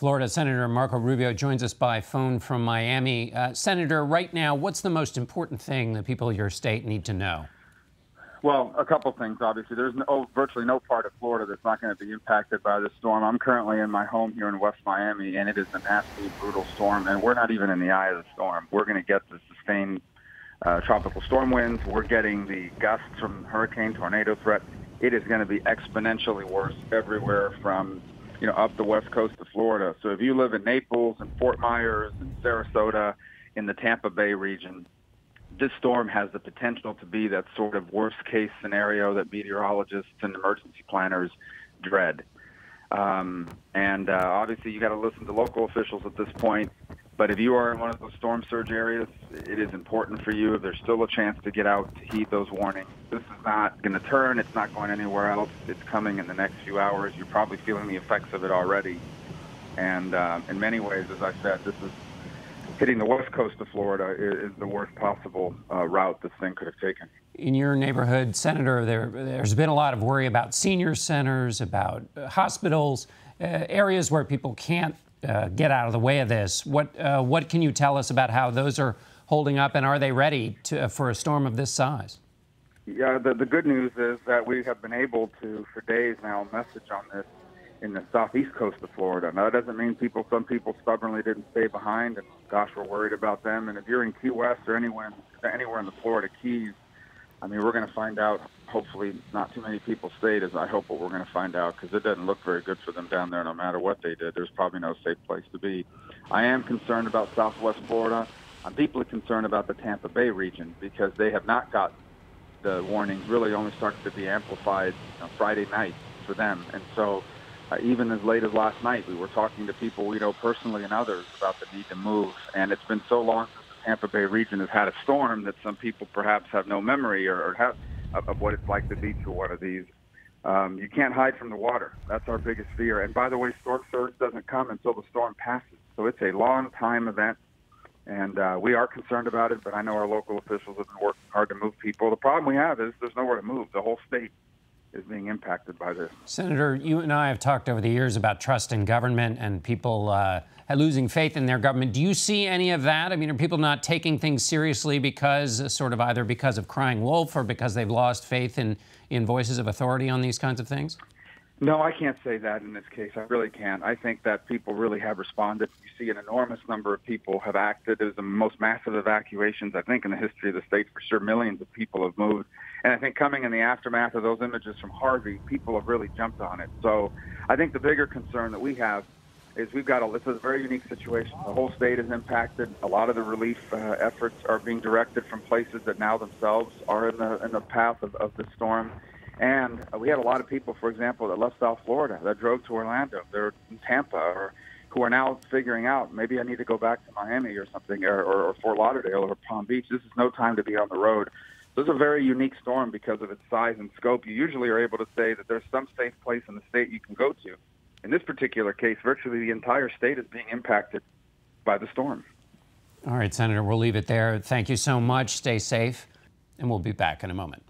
Florida Senator Marco Rubio joins us by phone from Miami. Senator, right now, what's the most important thing that people of your state need to know? Well, a couple things, obviously. There's virtually no part of Florida that's not going to be impacted by this storm. I'm currently in my home here in West Miami, and it is a nasty, brutal storm, and we're not even in the eye of the storm. We're going to get the sustained tropical storm winds. We're getting the gusts from hurricane tornado threat. It is going to be exponentially worse everywhere from up the west coast of Florida. So if you live in Naples and Fort Myers and Sarasota in the Tampa Bay region, this storm has the potential to be that sort of worst-case scenario that meteorologists and emergency planners dread. Obviously, you got to listen to local officials at this point. But if you are in one of those storm surge areas, it is important for you. There's still a chance to get out to heed those warnings. This is not going to turn. It's not going anywhere else. It's coming in the next few hours. You're probably feeling the effects of it already. And in many ways, as I said, this is hitting the west coast of Florida is the worst possible route this thing could have taken. In your neighborhood, Senator, there's been a lot of worry about senior centers, about hospitals, areas where people can't get out of the way of this. What can you tell us about how those are holding up, and are they ready for a storm of this size? Yeah, the good news is that we have been able to, for days now, message on this in the southeast coast of Florida. Now, that doesn't mean some people stubbornly didn't stay behind, and gosh, we're worried about them. And if you're in Key West or anywhere in the Florida Keys, I mean, we're going to find out. Hopefully not too many people stayed, as I hope what we're going to find out, because it doesn't look very good for them down there no matter what they did. There's probably no safe place to be. I am concerned about southwest Florida. I'm deeply concerned about the Tampa Bay region because they have not got the warnings really only started to be amplified Friday night for them. And so even as late as last night, we were talking to people we know personally and others about the need to move. And it's been so long since the Tampa Bay region has had a storm that some people perhaps have no memory or have of what it's like to be through one of these. You can't hide from the water. That's our biggest fear. And by the way, storm surge doesn't come until the storm passes. So it's a long time event. And we are concerned about it, but I know our local officials have been working hard to move people. The problem we have is there's nowhere to move. The whole state is being impacted by this. Senator, you and I have talked over the years about trust in government and people losing faith in their government. Do you see any of that? I mean, are people not taking things seriously because either because of crying wolf or because they've lost faith in voices of authority on these kinds of things? No, I can't say that in this case. I really can't. I think that people really have responded. You see an enormous number of people have acted. It was the most massive evacuations, I think, in the history of the state. For sure, millions of people have moved. And I think coming in the aftermath of those images from Harvey, people have really jumped on it. So I think the bigger concern that we have is this is a very unique situation. The whole state is impacted. A lot of the relief efforts are being directed from places that now themselves are in the path of the storm. And we had a lot of people, for example, that left South Florida, that drove to Orlando, they're in Tampa, or who are now figuring out, maybe I need to go back to Miami or something, or Fort Lauderdale or Palm Beach. This is no time to be on the road. This is a very unique storm because of its size and scope. You usually are able to say that there's some safe place in the state you can go to. In this particular case, virtually the entire state is being impacted by the storm. All right, Senator, we'll leave it there. Thank you so much. Stay safe, and we'll be back in a moment.